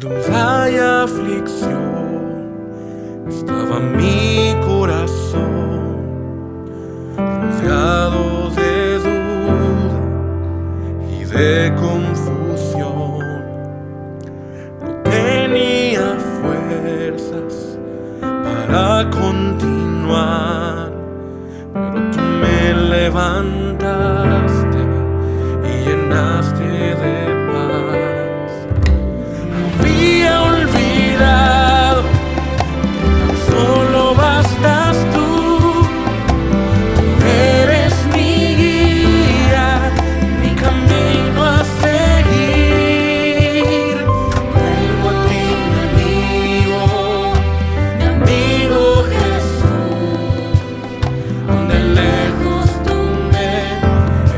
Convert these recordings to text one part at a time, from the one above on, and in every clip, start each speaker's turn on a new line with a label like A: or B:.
A: duda y aflicción estaba mi corazón, rodeado de duda y de confusión. No tenía fuerzas para continuar, pero tú me levantaste y llenaste de paz. Había olvidado, tan solo bastas tú. Tú eres mi guía, mi camino a seguir. Vuelvo a ti, mi amigo Jesús, donde lejos tú me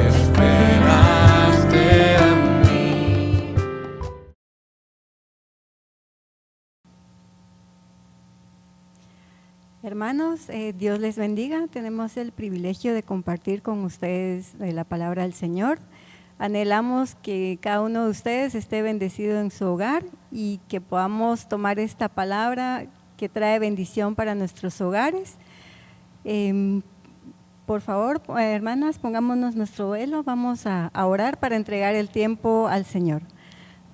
A: esperaste a mí.
B: Hermanos, Dios les bendiga. Tenemos el privilegio de compartir con ustedes la palabra del Señor. Anhelamos que cada uno de ustedes esté bendecido en su hogar y que podamos tomar esta palabra que trae bendición para nuestros hogares. Por favor, hermanas, pongámonos nuestro velo. Vamos a orar para entregar el tiempo al Señor.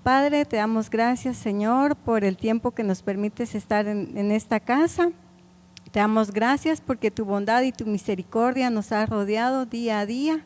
B: Padre, te damos gracias, Señor, por el tiempo que nos permites estar en esta casa. Te damos gracias porque tu bondad y tu misericordia nos ha rodeado día a día.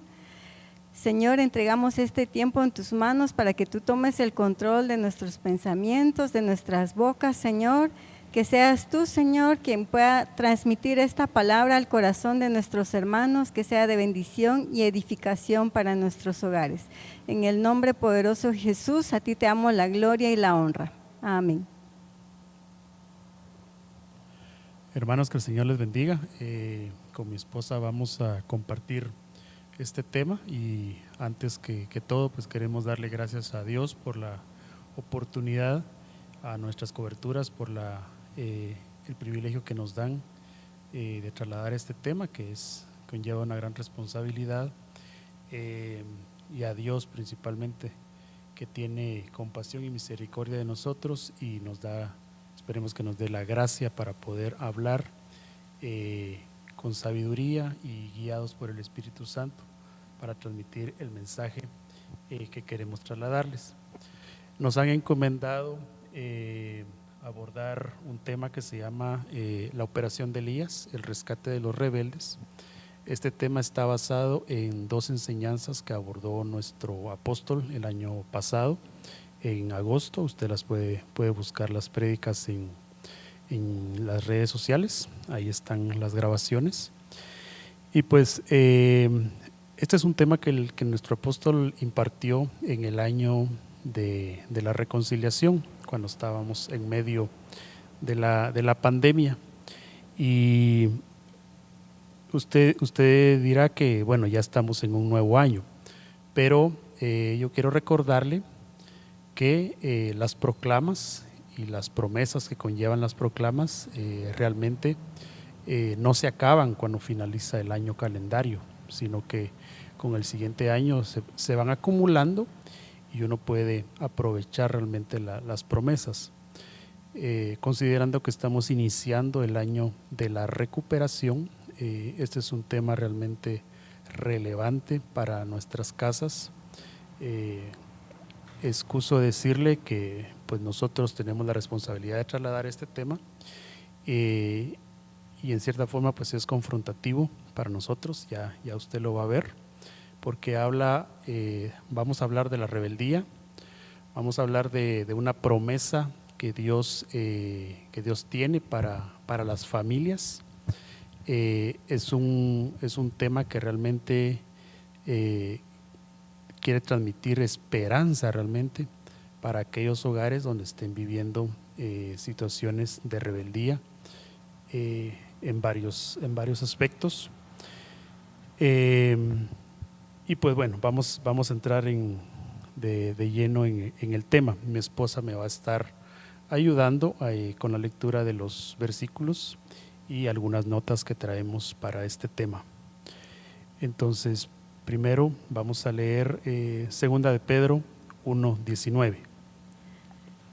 B: Señor, entregamos este tiempo en tus manos para que tú tomes el control de nuestros pensamientos, de nuestras bocas, Señor. Que seas tú, Señor, quien pueda transmitir esta palabra al corazón de nuestros hermanos, que sea de bendición y edificación para nuestros hogares. En el nombre poderoso de Jesús, a ti te damos la gloria y la honra. Amén.
C: Hermanos, que el Señor les bendiga. Con mi esposa vamos a compartir este tema y antes que todo, pues queremos darle gracias a Dios por la oportunidad, a nuestras coberturas, por el privilegio que nos dan de trasladar este tema que conlleva una gran responsabilidad, y a Dios principalmente, que tiene compasión y misericordia de nosotros y nos da, esperemos que nos dé la gracia para poder hablar con sabiduría y guiados por el Espíritu Santo para transmitir el mensaje que queremos trasladarles. Nos han encomendado abordar un tema que se llama la operación de Elías, el rescate de los rebeldes. Este tema está basado en dos enseñanzas que abordó nuestro apóstol el año pasado, en agosto. Usted las puede buscar las prédicas en las redes sociales, ahí están las grabaciones. Y pues este es un tema que nuestro apóstol impartió en el año de la reconciliación, cuando estábamos en medio de la pandemia. Y usted dirá que bueno, ya estamos en un nuevo año, pero yo quiero recordarle que las proclamas y las promesas que conllevan las proclamas realmente no se acaban cuando finaliza el año calendario, sino que con el siguiente año se van acumulando y uno puede aprovechar realmente las promesas. Considerando que estamos iniciando el año de la recuperación, este es un tema realmente relevante para nuestras casas. Excuso decirle que pues nosotros tenemos la responsabilidad de trasladar este tema y en cierta forma pues es confrontativo para nosotros, ya usted lo va a ver, porque vamos a hablar de la rebeldía, vamos a hablar de una promesa que Dios tiene para las familias. Es un tema que realmente quiere transmitir esperanza realmente para aquellos hogares donde estén viviendo situaciones de rebeldía en varios aspectos. Y pues bueno, vamos a entrar de lleno en el tema. Mi esposa me va a estar ayudando con la lectura de los versículos y algunas notas que traemos para este tema. Entonces, primero vamos a leer 2 de Pedro 1:19.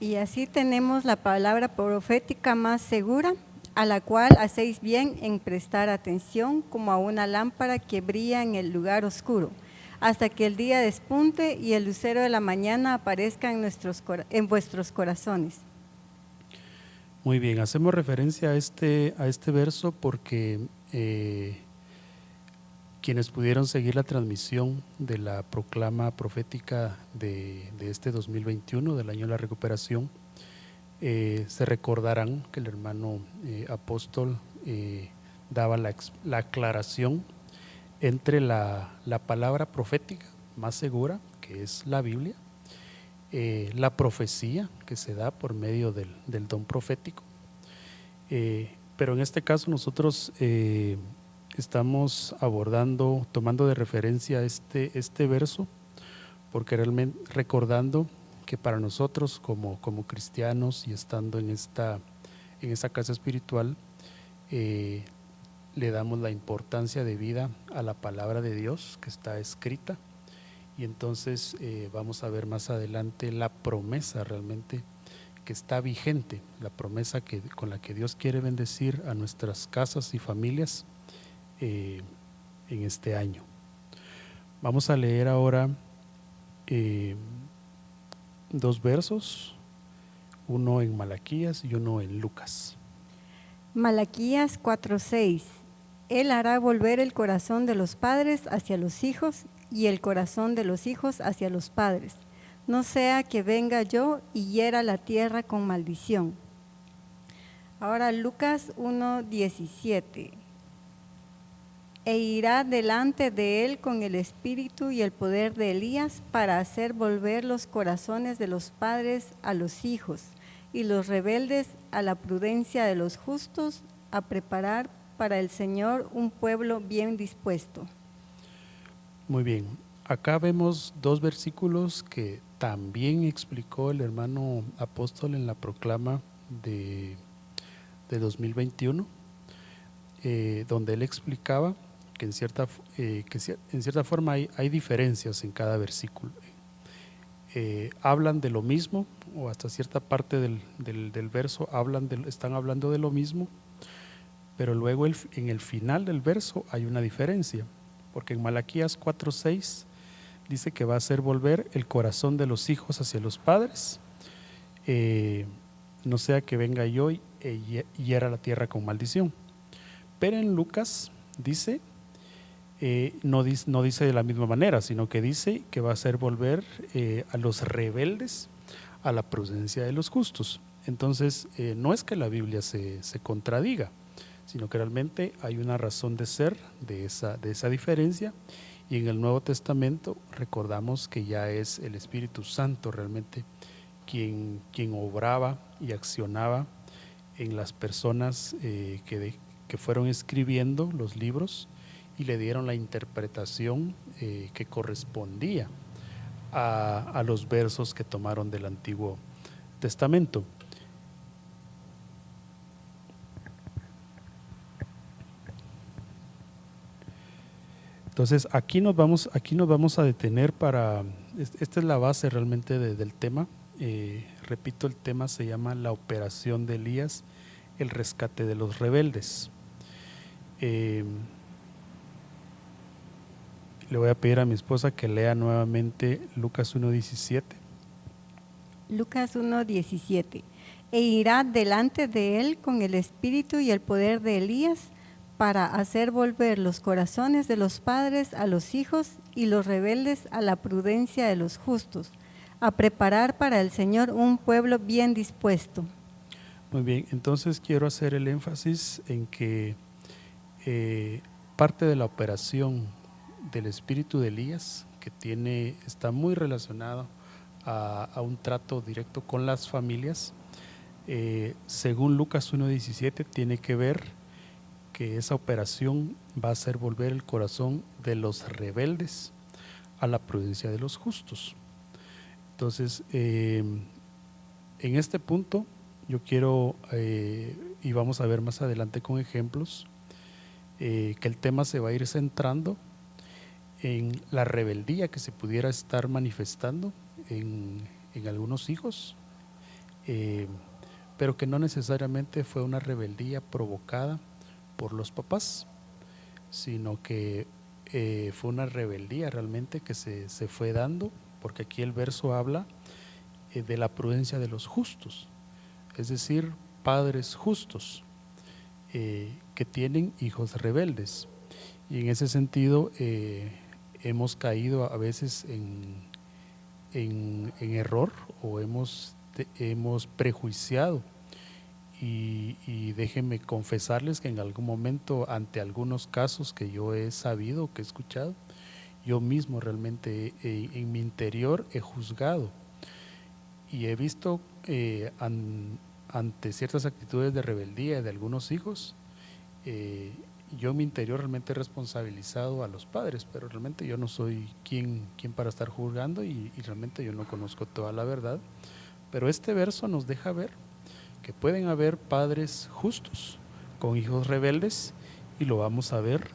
B: Y así tenemos la palabra profética más segura, a la cual hacéis bien en prestar atención como a una lámpara que brilla en el lugar oscuro, hasta que el día despunte y el lucero de la mañana aparezca en vuestros corazones.
C: Muy bien, hacemos referencia a este verso porque quienes pudieron seguir la transmisión de la proclama profética de este 2021, del año de la recuperación, se recordarán que el hermano apóstol daba la aclaración entre la palabra profética más segura, que es la Biblia, la profecía que se da por medio del don profético, pero en este caso nosotros estamos tomando de referencia este verso, porque realmente recordando que para nosotros como cristianos y estando en esta casa espiritual, le damos la importancia de vida a la palabra de Dios que está escrita, y entonces vamos a ver más adelante la promesa realmente que está vigente, la promesa con la que Dios quiere bendecir a nuestras casas y familias en este año. Vamos a leer ahora dos versos, uno en Malaquías y uno en Lucas.
B: Malaquías 4:6. Él hará volver el corazón de los padres hacia los hijos y el corazón de los hijos hacia los padres, no sea que venga yo y hiera la tierra con maldición. Ahora Lucas 1:17. E irá delante de él con el espíritu y el poder de Elías para hacer volver los corazones de los padres a los hijos y los rebeldes a la prudencia de los justos, a preparar para el Señor un pueblo bien dispuesto.
C: Muy bien, acá vemos dos versículos que también explicó el hermano apóstol en la proclama de 2021, donde él explicaba que en cierta forma hay diferencias en cada versículo. Hablan de lo mismo, o hasta cierta parte del verso están hablando de lo mismo, pero luego en el final del verso hay una diferencia, porque en Malaquías 4:6 dice que va a hacer volver el corazón de los hijos hacia los padres, no sea que venga yo y hiera la tierra con maldición. Pero en Lucas dice, no dice de la misma manera, sino que dice que va a hacer volver a los rebeldes a la prudencia de los justos. Entonces no es que la Biblia se contradiga, sino que realmente hay una razón de ser de esa diferencia, y en el Nuevo Testamento recordamos que ya es el Espíritu Santo realmente quien obraba y accionaba en las personas que fueron escribiendo los libros y le dieron la interpretación que correspondía a los versos que tomaron del Antiguo Testamento. Entonces aquí nos vamos a detener esta es la base realmente del tema. Repito, el tema se llama la operación de Elías, el rescate de los rebeldes. Le voy a pedir a mi esposa que lea nuevamente Lucas 1:17.
B: Lucas 1:17. E irá delante de él con el espíritu y el poder de Elías para hacer volver los corazones de los padres a los hijos y los rebeldes a la prudencia de los justos, a preparar para el Señor un pueblo bien dispuesto.
C: Muy bien, entonces quiero hacer el énfasis en que parte de la operación del espíritu de Elías, que está muy relacionado a un trato directo con las familias, según Lucas 1:17, tiene que ver que esa operación va a hacer volver el corazón de los rebeldes a la prudencia de los justos. Entonces, en este punto yo quiero, y vamos a ver más adelante con ejemplos, que el tema se va a ir centrando en la rebeldía que se pudiera estar manifestando en algunos hijos, eh, pero que no necesariamente fue una rebeldía provocada por los papás, sino que fue una rebeldía realmente que se fue dando, porque aquí el verso habla de la prudencia de los justos, es decir, padres justos que tienen hijos rebeldes. Y en ese sentido hemos caído a veces en error o hemos prejuiciado. Y déjenme confesarles que en algún momento, ante algunos casos que yo he sabido, que he escuchado, yo mismo realmente en mi interior he juzgado y he visto ante ciertas actitudes de rebeldía de algunos hijos, yo en mi interior realmente he responsabilizado a los padres, pero realmente yo no soy quien para estar juzgando y realmente yo no conozco toda la verdad. Pero este verso nos deja ver que pueden haber padres justos con hijos rebeldes y lo vamos a ver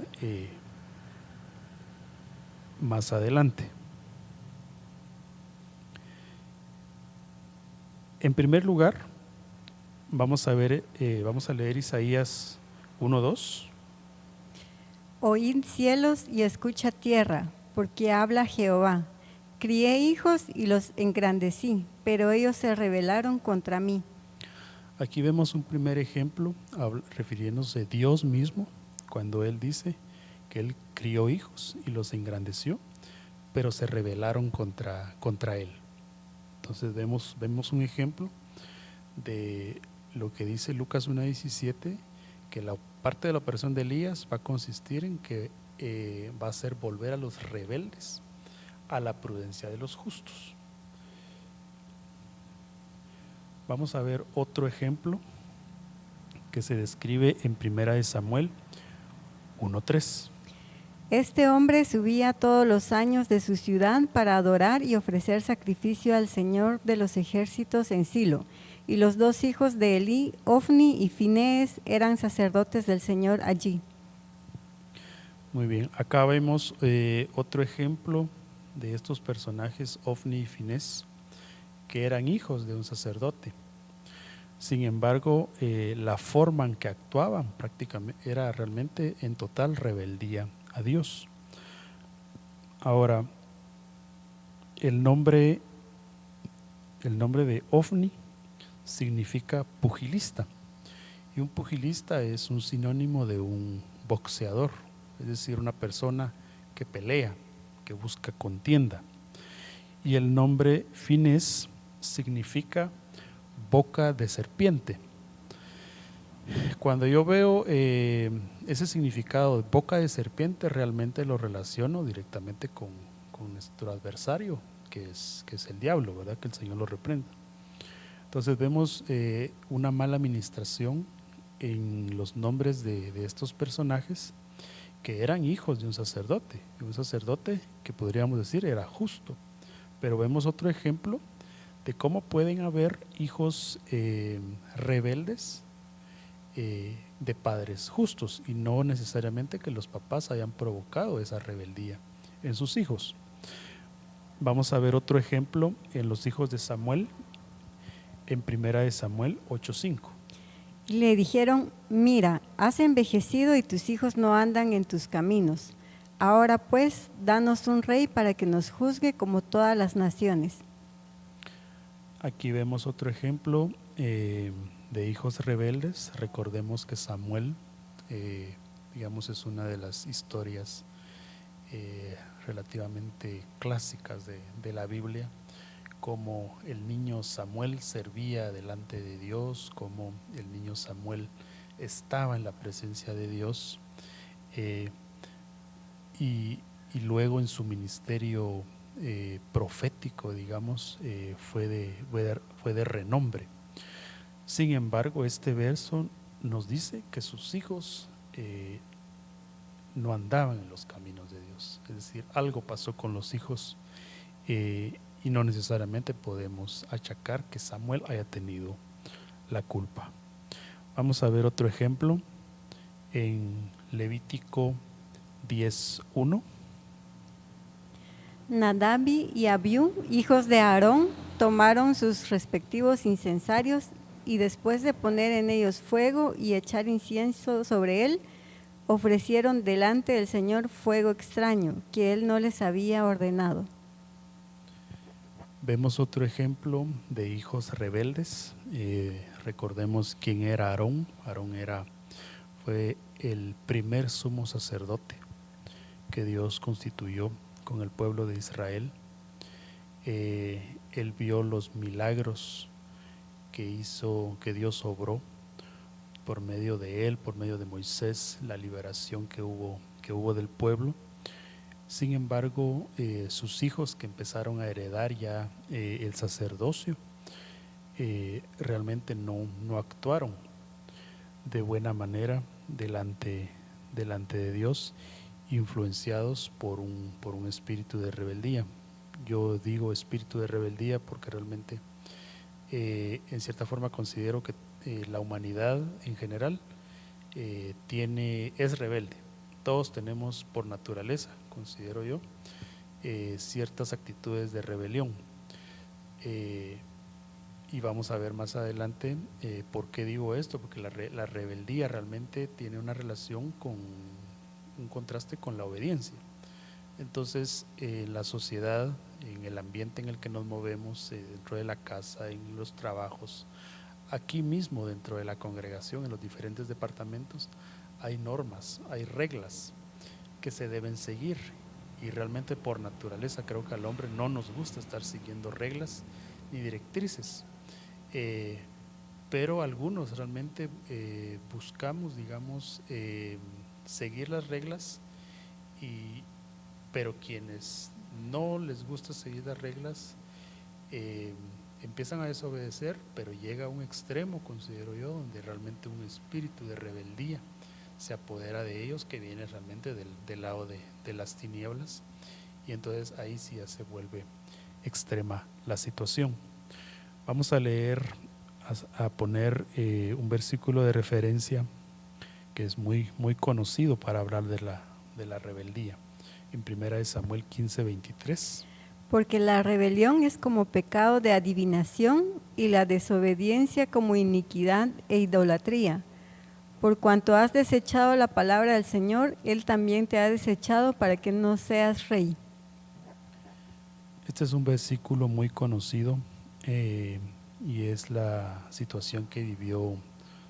C: más adelante. En primer lugar, vamos a leer Isaías 1:2.
B: Oíd cielos y escucha tierra, porque habla Jehová. Crié hijos y los engrandecí, pero ellos se rebelaron contra mí.
C: Aquí vemos un primer ejemplo refiriéndose a Dios mismo, cuando Él dice que Él crió hijos y los engrandeció, pero se rebelaron contra Él. Entonces vemos un ejemplo de lo que dice Lucas 1:17, que la parte de la operación de Elías va a consistir en que va a hacer volver a los rebeldes a la prudencia de los justos. Vamos a ver otro ejemplo que se describe en 1 Samuel 1:3.
B: Este hombre subía todos los años de su ciudad para adorar y ofrecer sacrificio al Señor de los ejércitos en Silo. Y los dos hijos de Elí, Ofni y Finés, eran sacerdotes del Señor allí.
C: Muy bien, acá vemos otro ejemplo de estos personajes, Ofni y Finés, que eran hijos de un sacerdote. Sin embargo, la forma en que actuaban prácticamente era realmente en total rebeldía a Dios. Ahora, el nombre de Ofni significa pugilista, y un pugilista es un sinónimo de un boxeador, es decir, una persona que pelea, que busca contienda. Y el nombre Finés significa boca de serpiente. Cuando yo veo ese significado de boca de serpiente, realmente lo relaciono directamente con nuestro adversario, que es el diablo, ¿verdad? Que el Señor lo reprenda. Entonces vemos una mala administración en los nombres de estos personajes, que eran hijos de un sacerdote que podríamos decir era justo. Pero vemos otro ejemplo de cómo pueden haber hijos rebeldes de padres justos, y no necesariamente que los papás hayan provocado esa rebeldía en sus hijos. Vamos a ver otro ejemplo en los hijos de Samuel, en 1 Samuel 8:5.
B: Y le dijeron: mira, has envejecido y tus hijos no andan en tus caminos. Ahora pues, danos un rey para que nos juzgue como todas las naciones.
C: Aquí vemos otro ejemplo de hijos rebeldes. Recordemos que Samuel, es una de las historias relativamente clásicas de la Biblia, como el niño Samuel servía delante de Dios, como el niño Samuel estaba en la presencia de Dios, y luego en su ministerio profético, fue de renombre. Sin embargo, este verso nos dice que sus hijos no andaban en los caminos de Dios, es decir, algo pasó con los hijos, y no necesariamente podemos achacar que Samuel haya tenido la culpa. Vamos a ver otro ejemplo en Levítico 10:1.
B: Nadab y Abiú, hijos de Aarón, tomaron sus respectivos incensarios y después de poner en ellos fuego y echar incienso sobre él, ofrecieron delante del Señor fuego extraño que él no les había ordenado.
C: Vemos otro ejemplo de hijos rebeldes. Recordemos quién era Aarón. Aarón fue el primer sumo sacerdote que Dios constituyó con el pueblo de Israel. Él vio los milagros que Dios obró por medio de él, por medio de Moisés, la liberación que hubo del pueblo. Sin embargo, sus hijos que empezaron a heredar ya el sacerdocio, realmente no actuaron de buena manera delante de Dios, influenciados por un espíritu de rebeldía. Yo digo espíritu de rebeldía porque realmente en cierta forma considero que la humanidad en general es rebelde. Todos tenemos por naturaleza, considero yo, ciertas actitudes de rebelión. Y vamos a ver más adelante por qué digo esto, porque la rebeldía realmente tiene una relación con un contraste con la obediencia. Entonces, la sociedad, en el ambiente en el que nos movemos, dentro de la casa, en los trabajos, aquí mismo dentro de la congregación, en los diferentes departamentos, hay normas, hay reglas que se deben seguir, y realmente por naturaleza creo que al hombre no nos gusta estar siguiendo reglas ni directrices, pero algunos realmente buscamos, digamos, seguir las reglas, pero quienes no les gusta seguir las reglas empiezan a desobedecer, pero llega a un extremo, considero yo, donde realmente un espíritu de rebeldía se apodera de ellos, que viene realmente del lado de las tinieblas, y entonces ahí sí ya se vuelve extrema la situación. Vamos a leer, a poner un versículo de referencia que es muy conocido para hablar de la rebeldía, en 1 Samuel 15:23.
B: Porque la rebelión es como pecado de adivinación y la desobediencia como iniquidad e idolatría. Por cuanto has desechado la palabra del Señor, Él también te ha desechado para que no seas rey.
C: Este es un versículo muy conocido y es la situación que vivió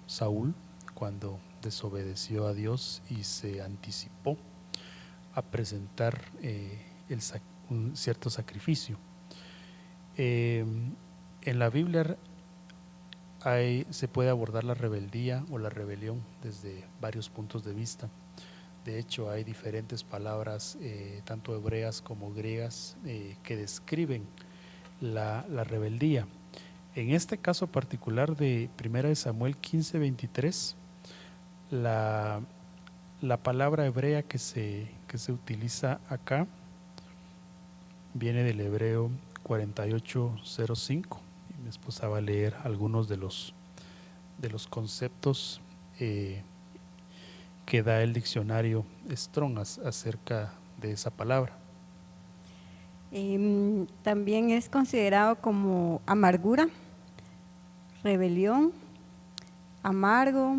C: Saúl cuando desobedeció a Dios y se anticipó a presentar un cierto sacrificio. En la Biblia se puede abordar la rebeldía o la rebelión desde varios puntos de vista. De hecho, hay diferentes palabras, tanto hebreas como griegas, que describen la rebeldía. En este caso particular de 1 Samuel 15:23, la palabra hebrea que se utiliza acá viene del hebreo 48:05. Mi esposa va a leer algunos de los conceptos que da el diccionario Strong acerca de esa palabra.
B: También es considerado como amargura, rebelión, amargo,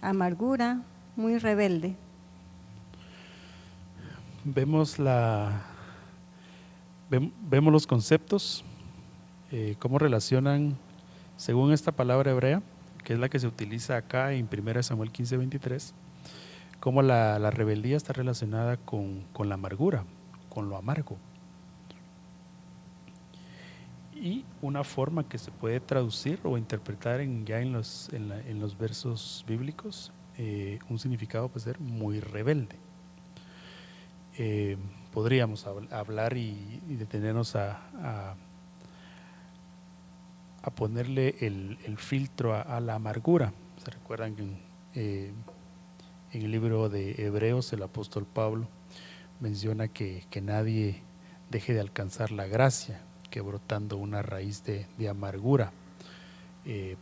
B: amargura, muy rebelde.
C: Vemos los conceptos, cómo relacionan, según esta palabra hebrea, que es la que se utiliza acá en 1 Samuel 15:23, cómo la rebeldía está relacionada con la amargura, con lo amargo. Y una forma que se puede traducir o interpretar en los versos bíblicos, un significado puede ser muy rebelde. Podríamos hablar y detenernos a ponerle el filtro a la amargura. ¿Se recuerdan que en el libro de Hebreos el apóstol Pablo menciona que nadie deje de alcanzar la gracia, que brotando una raíz de amargura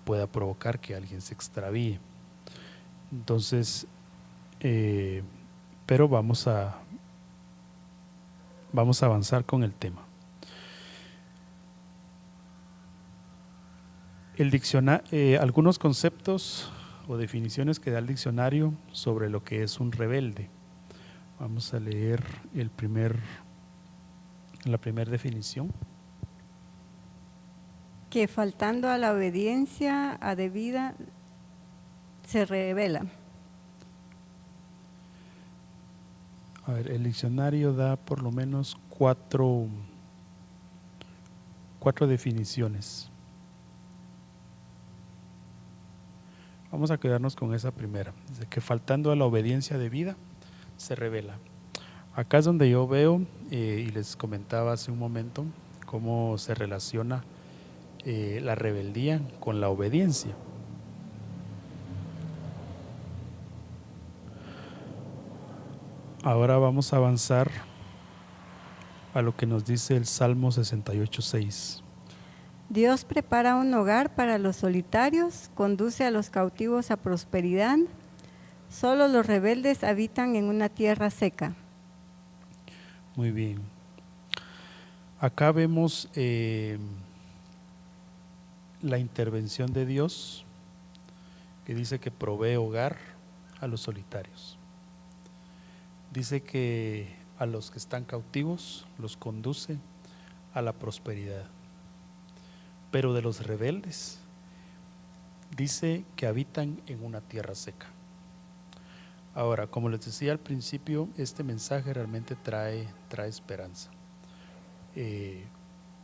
C: pueda provocar que alguien se extravíe? Entonces, pero vamos a vamos a avanzar con el tema. Algunos conceptos o definiciones que da el diccionario sobre lo que es un rebelde. Vamos a leer la primera definición.
B: Que faltando a la obediencia a debida se rebela.
C: A ver, el diccionario da por lo menos cuatro definiciones. Vamos a quedarnos con esa primera. Dice que faltando a la obediencia debida se rebela. Acá es donde yo veo, y les comentaba hace un momento, cómo se relaciona la rebeldía con la obediencia. Ahora vamos a avanzar a lo que nos dice el Salmo 68:6.
B: Dios prepara un hogar para los solitarios, conduce a los cautivos a prosperidad. Solo los rebeldes habitan en una tierra seca.
C: Muy bien. Acá vemos la intervención de Dios, que dice que provee hogar a los solitarios. Dice que a los que están cautivos los conduce a la prosperidad. Pero de los rebeldes dice que habitan en una tierra seca. Ahora, como les decía al principio, este mensaje realmente trae esperanza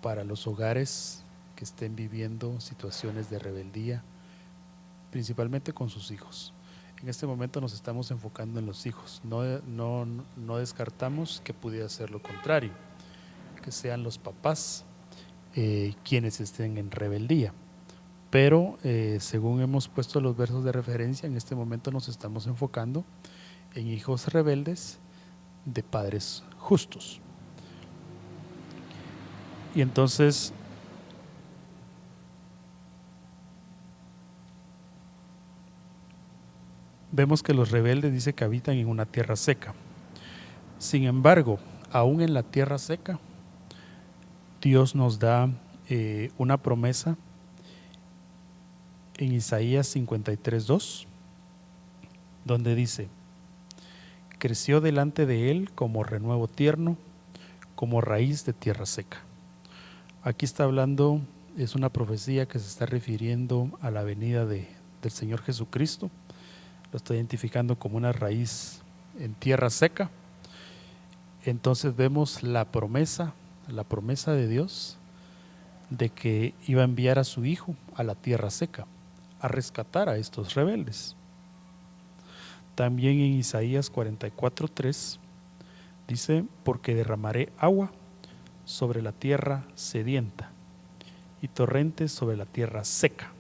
C: para los hogares que estén viviendo situaciones de rebeldía, principalmente con sus hijos. En este momento nos estamos enfocando en los hijos. No descartamos que pudiera ser lo contrario, que sean los papás quienes estén en rebeldía. Pero según hemos puesto los versos de referencia, en este momento nos estamos enfocando en hijos rebeldes de padres justos. Y entonces vemos que los rebeldes dice que habitan en una tierra seca. Sin embargo, aún en la tierra seca, Dios nos da una promesa en Isaías 53:2, donde dice: creció delante de él como renuevo tierno, como raíz de tierra seca. Aquí está hablando, es una profecía que se está refiriendo a la venida del Señor Jesucristo. Lo está identificando como una raíz en tierra seca. Entonces vemos la promesa de Dios de que iba a enviar a su Hijo a la tierra seca, a rescatar a estos rebeldes. También en Isaías 44:3 dice: porque derramaré agua sobre la tierra sedienta y torrentes sobre la tierra seca.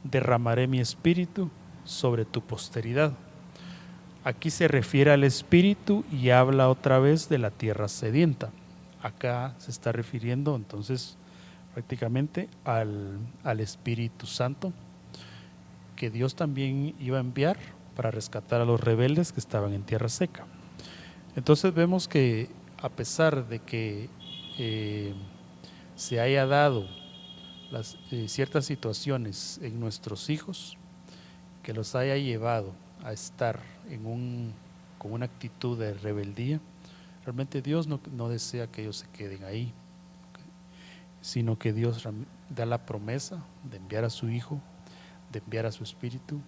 C: Derramaré mi espíritu sobre tu posteridad. Aquí se refiere al espíritu y habla otra vez de la tierra sedienta. Acá se está refiriendo entonces prácticamente al Espíritu Santo, que Dios también iba a enviar para rescatar a los rebeldes que estaban en tierra seca. Entonces vemos que a pesar de que se haya dado ciertas situaciones en nuestros hijos, que los haya llevado a estar con una actitud de rebeldía, realmente Dios no desea que ellos se queden ahí, sino que Dios da la promesa de enviar a su Hijo, de enviar a su Espíritu,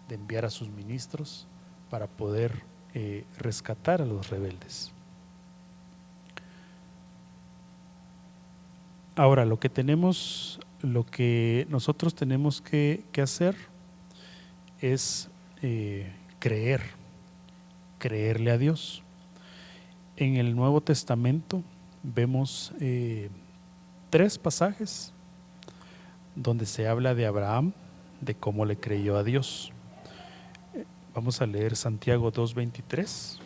C: de enviar a sus ministros para poder rescatar a los rebeldes. Ahora, lo que nosotros tenemos que hacer es creerle a Dios. En el Nuevo Testamento vemos 3 pasajes donde se habla de Abraham, de cómo le creyó a Dios. Vamos a leer Santiago 2:23.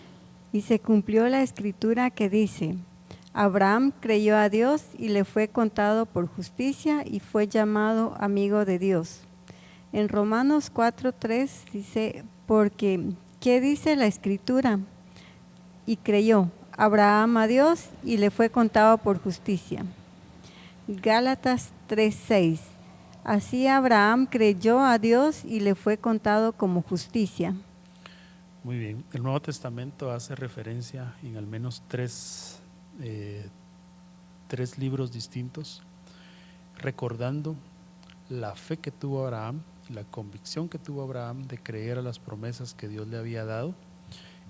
B: Y se cumplió la escritura que dice: Abraham creyó a Dios y le fue contado por justicia y fue llamado amigo de Dios. En Romanos 4:3 dice: porque ¿qué dice la escritura? Y creyó Abraham a Dios y le fue contado por justicia. Gálatas 3:6. Así Abraham creyó a Dios y le fue contado como justicia.
C: Muy bien. El Nuevo Testamento hace referencia en al menos tres libros distintos, recordando la fe que tuvo Abraham y la convicción que tuvo Abraham de creer a las promesas que Dios le había dado,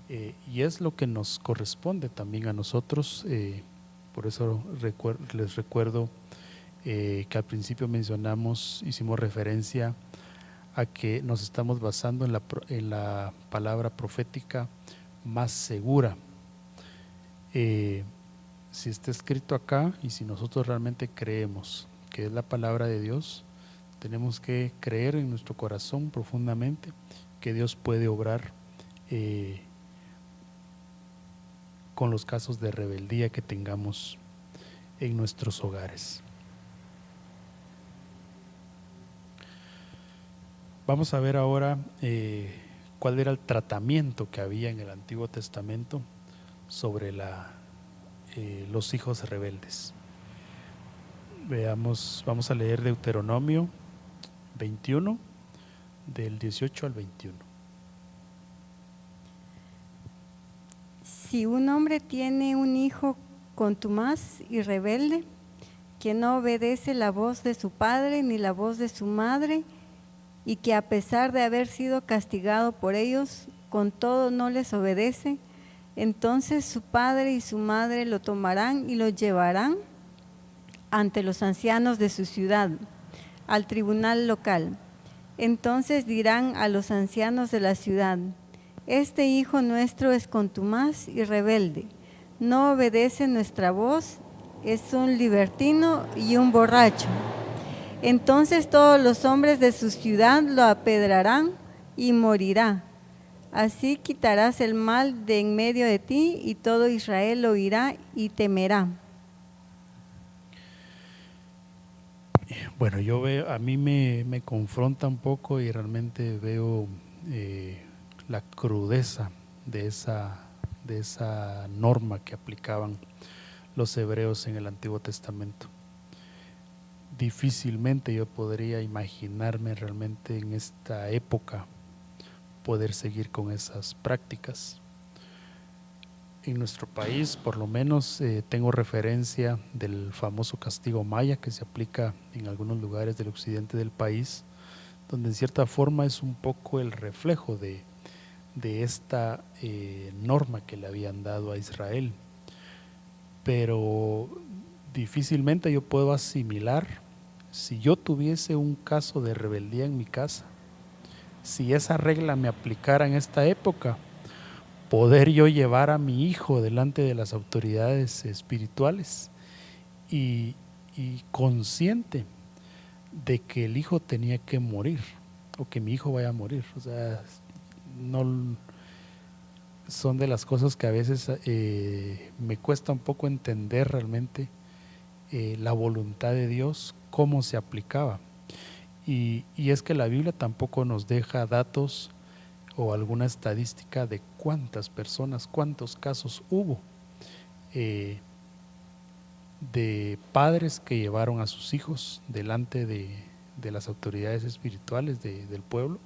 C: y es lo que nos corresponde también a nosotros. Por eso les recuerdo que al principio hicimos referencia a que nos estamos basando en la palabra profética más segura. Si está escrito acá y si nosotros realmente creemos que es la palabra de Dios, tenemos que creer en nuestro corazón profundamente que Dios puede obrar con los casos de rebeldía que tengamos en nuestros hogares. Vamos a ver ahora cuál era el tratamiento que había en el Antiguo Testamento sobre los hijos rebeldes. Vamos a leer Deuteronomio 21, del 18 al 21.
B: Si un hombre tiene un hijo contumaz y rebelde, que no obedece la voz de su padre ni la voz de su madre, y que a pesar de haber sido castigado por ellos, con todo no les obedece, entonces su padre y su madre lo tomarán y lo llevarán ante los ancianos de su ciudad, al tribunal local. Entonces dirán a los ancianos de la ciudad: este hijo nuestro es contumaz y rebelde, no obedece nuestra voz, es un libertino y un borracho. Entonces todos los hombres de su ciudad lo apedrarán y morirá. Así quitarás el mal de en medio de ti y todo Israel lo oirá y temerá.
C: Bueno, a mí me confronta un poco y realmente veo la crudeza de esa norma que aplicaban los hebreos en el Antiguo Testamento. Difícilmente yo podría imaginarme realmente en esta época poder seguir con esas prácticas. En nuestro país, por lo menos, tengo referencia del famoso castigo maya que se aplica en algunos lugares del occidente del país, donde en cierta forma es un poco el reflejo de esta norma que le habían dado a Israel. Pero difícilmente yo puedo asimilar, si yo tuviese un caso de rebeldía en mi casa, si esa regla me aplicara en esta época, poder yo llevar a mi hijo delante de las autoridades espirituales y consciente de que el hijo tenía que morir o que mi hijo vaya a morir. O sea, no son de las cosas que a veces me cuesta un poco entender realmente la voluntad de Dios, cómo se aplicaba. Y es que la Biblia tampoco nos deja datos o alguna estadística de cuántas personas, cuántos casos hubo de padres que llevaron a sus hijos delante de las autoridades espirituales del pueblo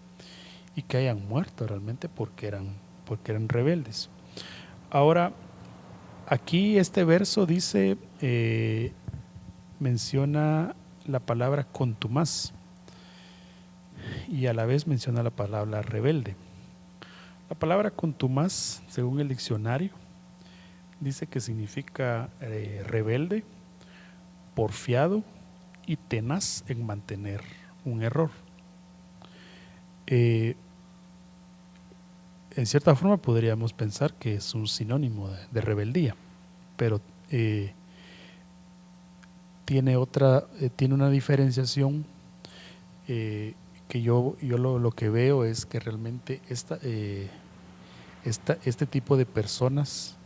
C: y que hayan muerto realmente porque eran rebeldes. Ahora, aquí este verso dice, menciona la palabra contumaz y a la vez menciona la palabra rebelde. La palabra contumaz, según el diccionario, dice que significa rebelde, porfiado y tenaz en mantener un error. En cierta forma podríamos pensar que es un sinónimo de rebeldía, pero tiene una diferenciación que yo lo que veo es que realmente este tipo de personas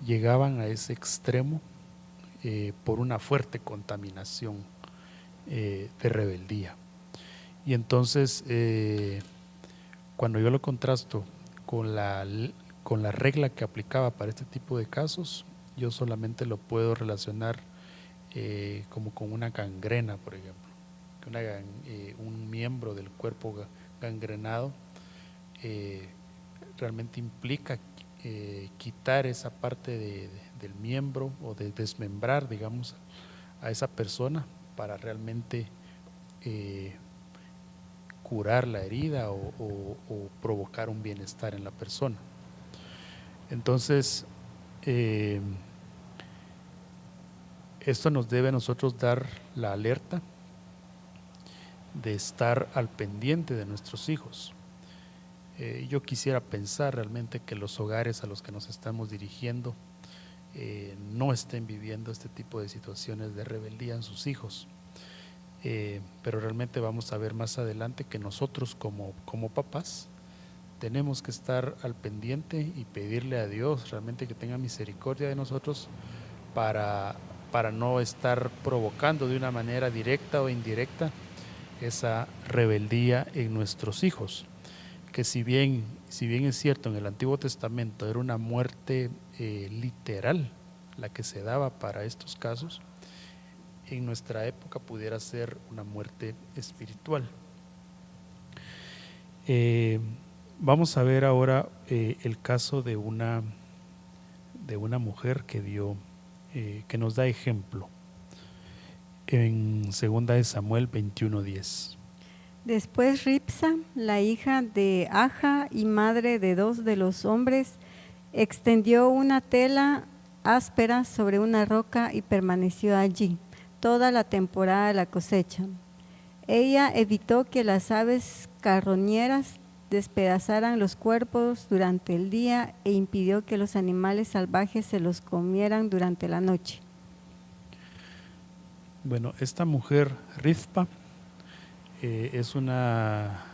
C: llegaban a ese extremo por una fuerte contaminación de rebeldía. Y entonces cuando yo lo contrasto con con la regla que aplicaba para este tipo de casos, yo solamente lo puedo relacionar como con una gangrena, por ejemplo. Un miembro del cuerpo gangrenado realmente implica quitar esa parte del miembro o de desmembrar, digamos, a esa persona para realmente curar la herida o provocar un bienestar en la persona. Entonces, esto nos debe a nosotros dar la alerta de estar al pendiente de nuestros hijos. Yo quisiera pensar realmente que los hogares a los que nos estamos dirigiendo no estén viviendo este tipo de situaciones de rebeldía en sus hijos. Pero realmente vamos a ver más adelante que nosotros como papás tenemos que estar al pendiente y pedirle a Dios realmente que tenga misericordia de nosotros para no estar provocando de una manera directa o indirecta esa rebeldía en nuestros hijos. Que si bien es cierto en el Antiguo Testamento era una muerte literal la que se daba para estos casos, en nuestra época pudiera ser una muerte espiritual. Vamos a ver ahora el caso de una mujer que nos da ejemplo en 2 Samuel 21:10.
B: Después Ripsa, la hija de Aja y madre de 2 de los hombres, extendió una tela áspera sobre una roca y permaneció allí toda la temporada de la cosecha. Ella evitó que las aves carroñeras despedazaran los cuerpos durante el día e impidió que los animales salvajes se los comieran durante la noche.
C: Bueno, esta mujer Rizpa es una,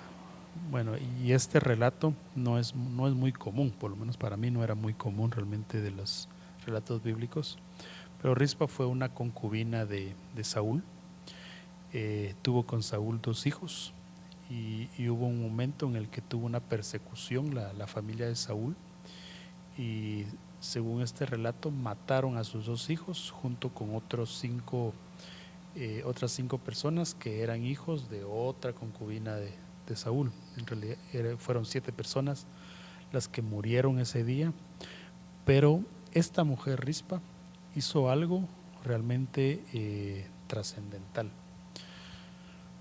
C: bueno, y este relato no es muy común, por lo menos para mí no era muy común realmente de los relatos bíblicos, pero Rizpa fue una concubina de Saúl. Tuvo con Saúl 2 hijos y hubo un momento en el que tuvo una persecución la familia de Saúl, y según este relato mataron a sus 2 hijos junto con otras 5 personas que eran hijos de otra concubina de Saúl. En realidad fueron 7 personas las que murieron ese día, pero esta mujer Rizpa hizo algo realmente trascendental,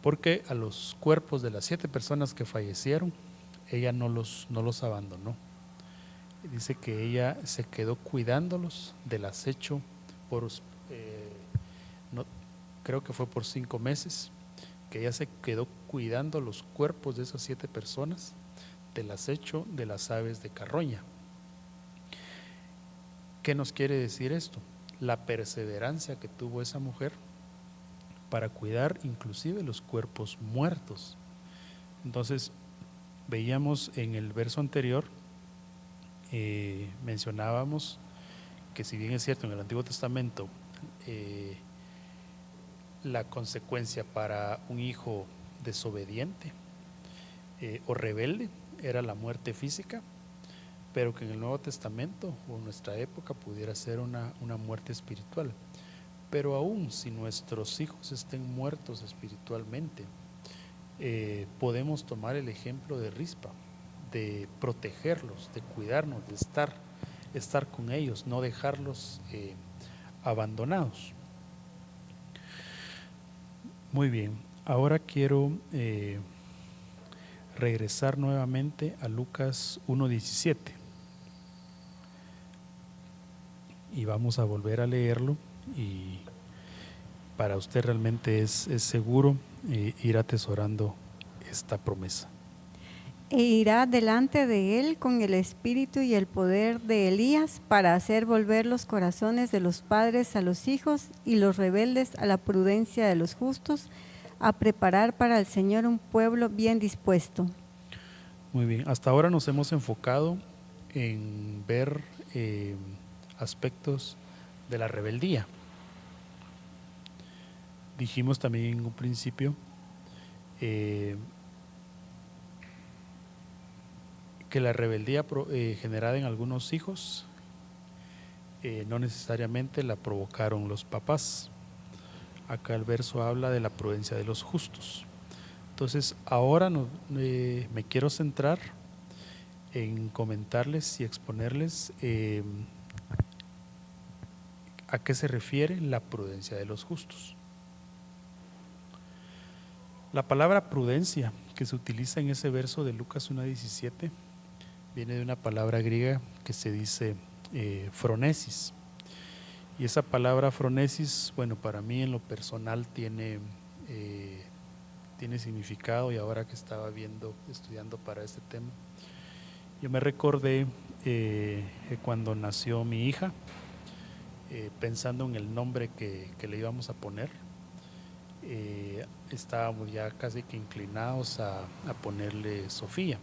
C: porque a los cuerpos de las 7 personas que fallecieron, ella no los abandonó. Dice que ella se quedó cuidándolos del acecho creo que fue por 5 meses, que ella se quedó cuidando los cuerpos de esas 7 personas del acecho de las aves de carroña. ¿Qué nos quiere decir esto? La perseverancia que tuvo esa mujer para cuidar inclusive los cuerpos muertos. Entonces, veíamos en el verso anterior, mencionábamos que si bien es cierto en el Antiguo Testamento la consecuencia para un hijo desobediente o rebelde era la muerte física, pero que en el Nuevo Testamento o en nuestra época pudiera ser una muerte espiritual. Pero aún si nuestros hijos estén muertos espiritualmente, podemos tomar el ejemplo de Rizpa, de protegerlos, de cuidarnos, de estar con ellos, no dejarlos abandonados. Muy bien, ahora quiero regresar nuevamente a Lucas 1:17 y vamos a volver a leerlo, y para usted realmente es seguro ir atesorando esta promesa.
B: E irá delante de él con el espíritu y el poder de Elías para hacer volver los corazones de los padres a los hijos y los rebeldes a la prudencia de los justos, a preparar para el Señor un pueblo bien dispuesto.
C: Muy bien, hasta ahora nos hemos enfocado en ver aspectos de la rebeldía. Dijimos también en un principio que la rebeldía generada en algunos hijos no necesariamente la provocaron los papás. Acá el verso habla de la prudencia de los justos. Entonces ahora me quiero centrar en comentarles y exponerles a qué se refiere la prudencia de los justos. La palabra prudencia que se utiliza en ese verso de Lucas 1:17 viene de una palabra griega que se dice phronesis. Y esa palabra phronesis, bueno, para mí en lo personal tiene significado, y ahora que estaba estudiando para este tema, yo me recordé cuando nació mi hija, pensando en el nombre que le íbamos a poner. Estábamos ya casi que inclinados a ponerle Sofía.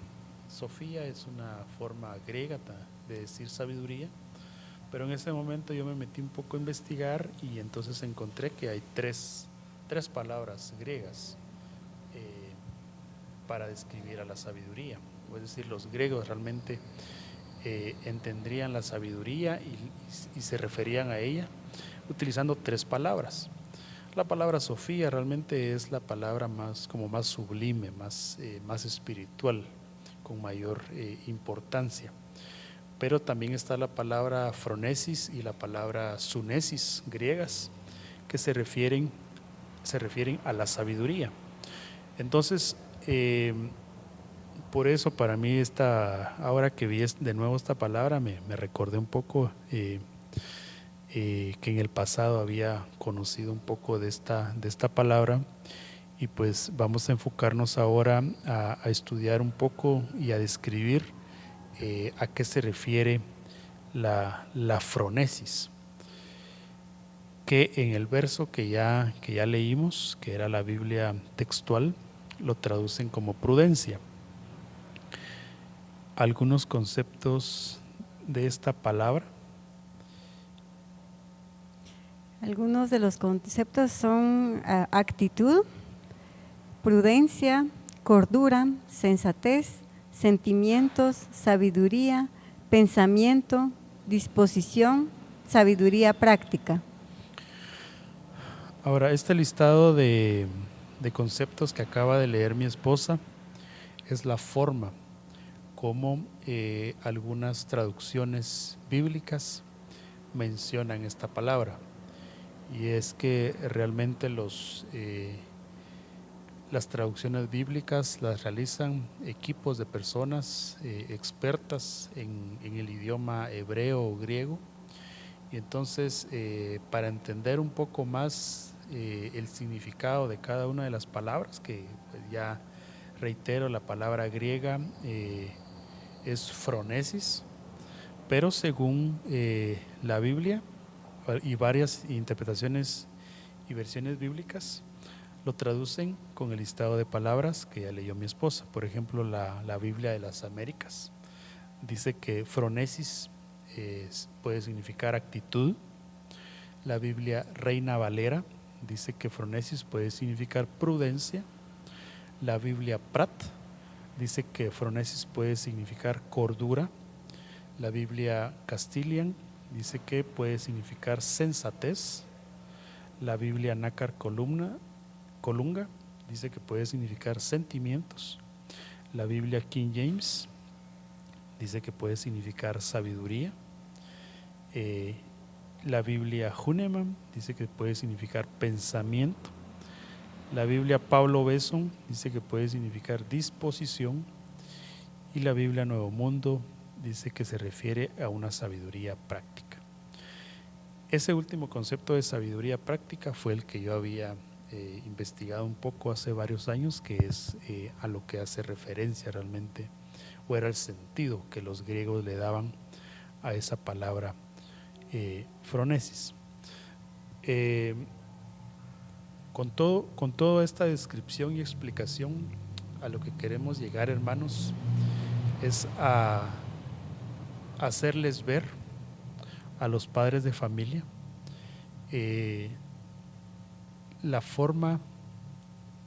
C: Sofía es una forma griega de decir sabiduría, pero en ese momento yo me metí un poco a investigar y entonces encontré que hay tres palabras griegas para describir a la sabiduría. Es decir, los griegos realmente entendían la sabiduría y se referían a ella utilizando tres palabras. La palabra Sofía realmente es la palabra más sublime, más espiritual, con mayor importancia. Pero también está la palabra phronesis y la palabra sunesis griegas, que se refieren a la sabiduría. Entonces, por eso para mí ahora que vi de nuevo esta palabra, me recordé un poco que en el pasado había conocido un poco de esta palabra, y pues vamos a enfocarnos ahora a estudiar un poco y a describir a qué se refiere la phronesis, que en el verso que ya leímos, que era la Biblia textual, lo traducen como prudencia. Algunos conceptos de esta palabra.
B: Algunos de los conceptos son actitud, prudencia, cordura, sensatez, sentimientos, sabiduría, pensamiento, disposición, sabiduría práctica.
C: Ahora, este listado de conceptos que acaba de leer mi esposa es la forma como algunas traducciones bíblicas mencionan esta palabra. Y es que realmente las traducciones bíblicas las realizan equipos de personas expertas en el idioma hebreo o griego. Y entonces, para entender un poco más el significado de cada una de las palabras, que pues ya reitero, la palabra griega es phronesis, pero según la Biblia y varias interpretaciones y versiones bíblicas, lo traducen con el listado de palabras que ya leyó mi esposa. Por ejemplo, la Biblia de las Américas dice que phronesis puede significar actitud. La Biblia Reina Valera dice que phronesis puede significar prudencia. La Biblia Prat dice que phronesis puede significar cordura. La Biblia Castilian dice que puede significar sensatez. La Biblia Nácar Colunga dice que puede significar sentimientos. La Biblia King James dice que puede significar sabiduría. La Biblia Huneman dice que puede significar pensamiento. La Biblia Pablo Besson dice que puede significar disposición. Y la Biblia Nuevo Mundo dice que se refiere a una sabiduría práctica. Ese último concepto de sabiduría práctica fue el que yo había investigado un poco hace varios años, que es a lo que hace referencia realmente, o era el sentido que los griegos le daban a esa palabra phronesis. Con toda esta descripción y explicación, a lo que queremos llegar, hermanos, es a hacerles ver a los padres de familia la forma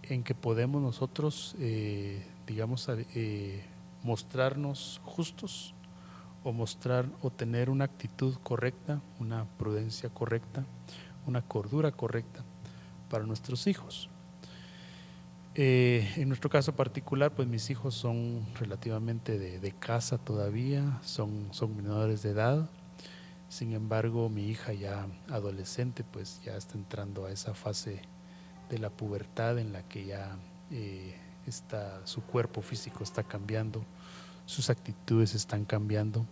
C: en que podemos nosotros, mostrarnos justos o tener una actitud correcta, una prudencia correcta, una cordura correcta para nuestros hijos. En nuestro caso particular, pues mis hijos son relativamente de casa todavía, son menores de edad. Sin embargo, mi hija ya adolescente, pues ya está entrando a esa fase de la pubertad en la que ya su cuerpo físico está cambiando, sus actitudes están cambiando,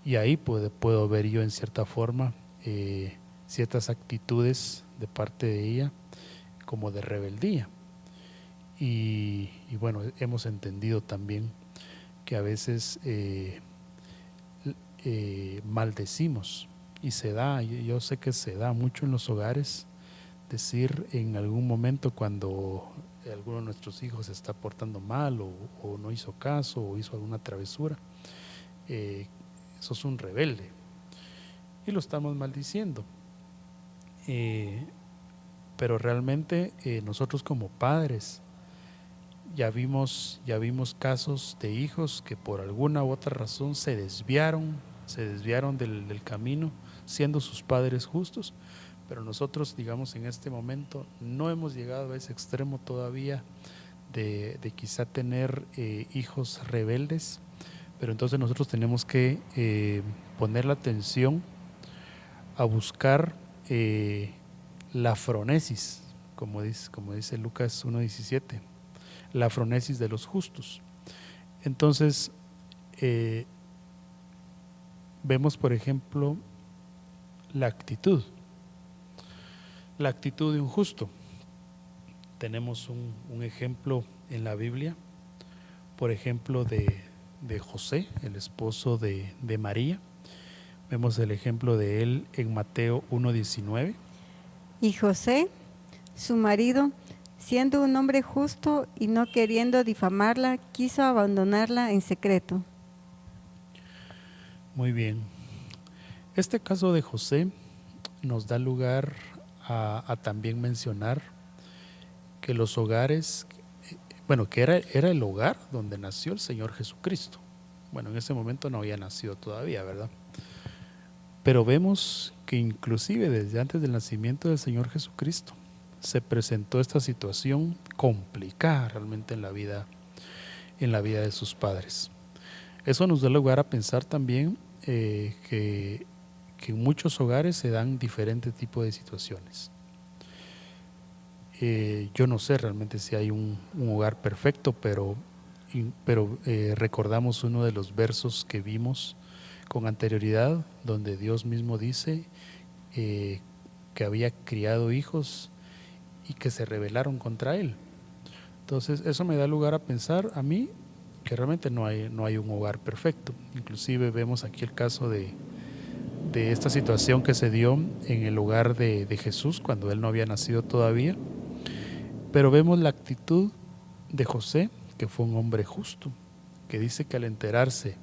C: y ahí puedo ver yo en cierta forma ciertas actitudes de parte de ella como de rebeldía. Y bueno, hemos entendido también que a veces maldecimos, y se da, yo sé que se da mucho en los hogares, decir en algún momento cuando alguno de nuestros hijos se está portando mal o no hizo caso o hizo alguna travesura, sos un rebelde, y lo estamos maldiciendo. Pero realmente nosotros como padres ya vimos casos de hijos que por alguna u otra razón se desviaron del camino, siendo sus padres justos, pero nosotros, digamos, en este momento no hemos llegado a ese extremo todavía de quizá tener hijos rebeldes, pero entonces nosotros tenemos que poner la atención a buscar la fronesis, como dice Lucas 1:17, la fronesis de los justos. Entonces vemos, por ejemplo, la actitud de un justo. Tenemos un ejemplo en la Biblia, por ejemplo, de José, el esposo de María. Vemos el ejemplo de él en Mateo 1:19.
B: Y José, su marido, siendo un hombre justo y no queriendo difamarla, quiso abandonarla en secreto.
C: Muy bien. Este caso de José nos da lugar a también mencionar que los hogares, bueno, que era el hogar donde nació el Señor Jesucristo. Bueno, en ese momento no había nacido todavía, ¿verdad? Pero vemos que inclusive desde antes del nacimiento del Señor Jesucristo se presentó esta situación complicada realmente en la vida de sus padres. Eso nos da lugar a pensar también que en muchos hogares se dan diferentes tipos de situaciones. Yo no sé realmente si hay un hogar perfecto, pero recordamos uno de los versos que vimos con anterioridad, donde Dios mismo dice que había criado hijos y que se rebelaron contra Él. Entonces eso me da lugar a pensar a mí que realmente no hay un hogar perfecto. Inclusive vemos aquí el caso de esta situación que se dio en el hogar de Jesús cuando Él no había nacido todavía. Pero vemos la actitud de José, que fue un hombre justo, que dice que al enterarse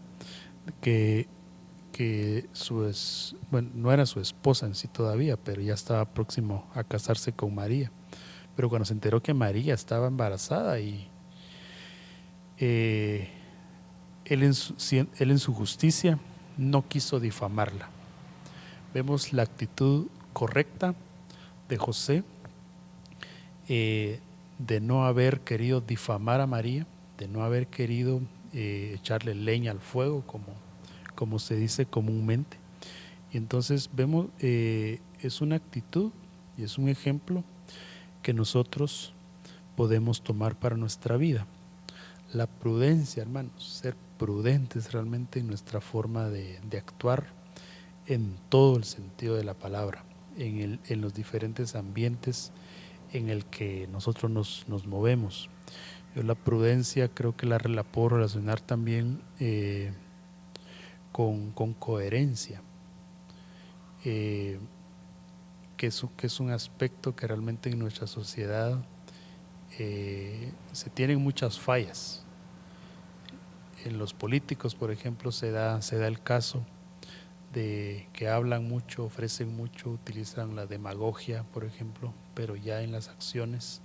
C: que no era su esposa en sí todavía, pero ya estaba próximo a casarse con María. Pero cuando se enteró que María estaba embarazada, y él en su justicia no quiso difamarla. Vemos la actitud correcta de José, de no haber querido difamar a María, de no haber querido echarle leña al fuego, como se dice comúnmente. Y entonces vemos, es una actitud y es un ejemplo que nosotros podemos tomar para nuestra vida. La prudencia, hermanos, ser prudentes realmente en nuestra forma de actuar en todo el sentido de la palabra, en los diferentes ambientes en el que nosotros nos movemos. Yo la prudencia creo que la puedo relacionar también con coherencia, que es un aspecto que realmente en nuestra sociedad se tienen muchas fallas. En los políticos, por ejemplo, se da el caso de que hablan mucho, ofrecen mucho, utilizan la demagogia, por ejemplo, pero ya en las acciones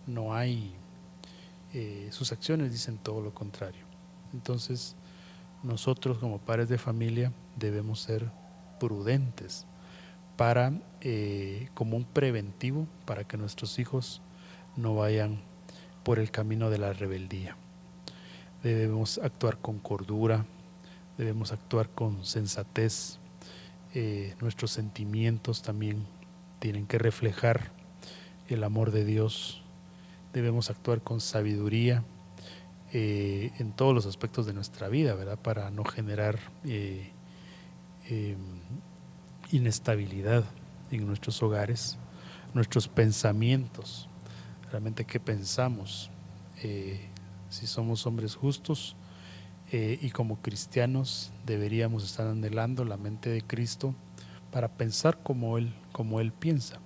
C: no hay, sus acciones dicen todo lo contrario. Entonces, nosotros como padres de familia debemos ser prudentes para, como un preventivo, para que nuestros hijos no vayan por el camino de la rebeldía. Debemos actuar con cordura, debemos actuar con sensatez. Nuestros sentimientos también tienen que reflejar el amor de Dios. Debemos actuar con sabiduría en todos los aspectos de nuestra vida, ¿verdad? Para no generar inestabilidad en nuestros hogares, nuestros pensamientos, realmente qué pensamos, si somos hombres justos, y como cristianos deberíamos estar anhelando la mente de Cristo para pensar como Él piensa.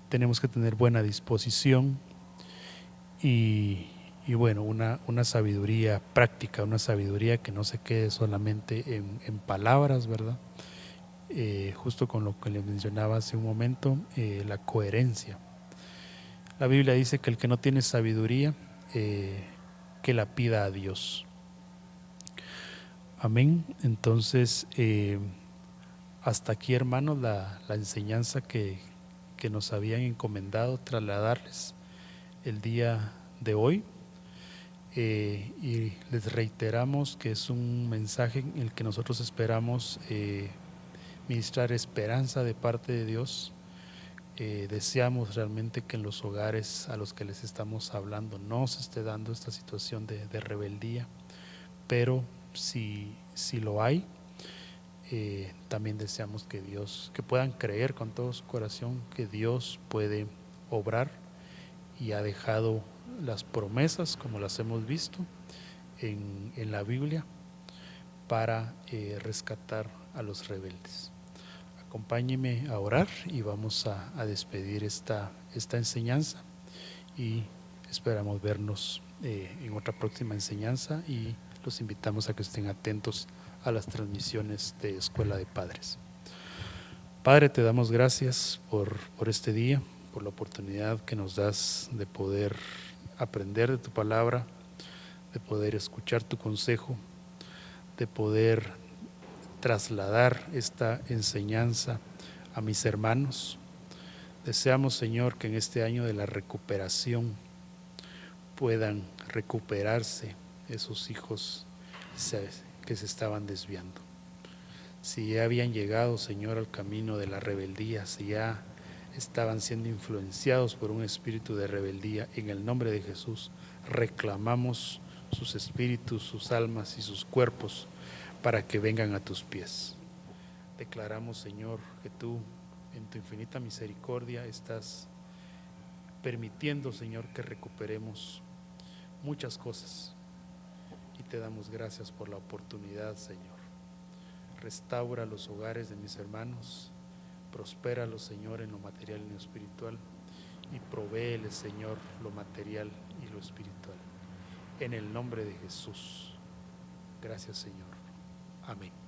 C: Tenemos que tener buena disposición y bueno, una sabiduría práctica, una sabiduría que no se quede solamente en palabras, ¿verdad? Justo con lo que les mencionaba hace un momento, la coherencia. La Biblia dice que el que no tiene sabiduría, que la pida a Dios. Amén. Entonces, hasta aquí, hermanos, la enseñanza que nos habían encomendado trasladarles el día de hoy. Y les reiteramos que es un mensaje en el que nosotros esperamos ministrar esperanza de parte de Dios. Deseamos realmente que en los hogares a los que les estamos hablando no se esté dando esta situación de rebeldía, pero si lo hay, también deseamos que puedan creer con todo su corazón que Dios puede obrar y ha dejado las promesas, como las hemos visto en la Biblia, para rescatar a los rebeldes. Acompáñeme a orar y vamos a despedir esta enseñanza, y esperamos vernos en otra próxima enseñanza, y los invitamos a que estén atentos a las transmisiones de Escuela de Padres. Padre, te damos gracias por este día, por la oportunidad que nos das de poder aprender de tu palabra, de poder escuchar tu consejo, de poder trasladar esta enseñanza a mis hermanos. Deseamos, Señor, que en este año de la recuperación puedan recuperarse esos hijos que se estaban desviando. Si ya habían llegado, Señor, al camino de la rebeldía, si ya estaban siendo influenciados por un espíritu de rebeldía, en el nombre de Jesús reclamamos sus espíritus, sus almas y sus cuerpos para que vengan a tus pies. Declaramos, Señor, que tú en tu infinita misericordia estás permitiendo, Señor, que recuperemos muchas cosas, y te damos gracias por la oportunidad, Señor. Restaura los hogares de mis hermanos, prospéralos, Señor, en lo material y en lo espiritual, y provéeles, Señor, lo material y lo espiritual. En el nombre de Jesús. Gracias, Señor. Amén.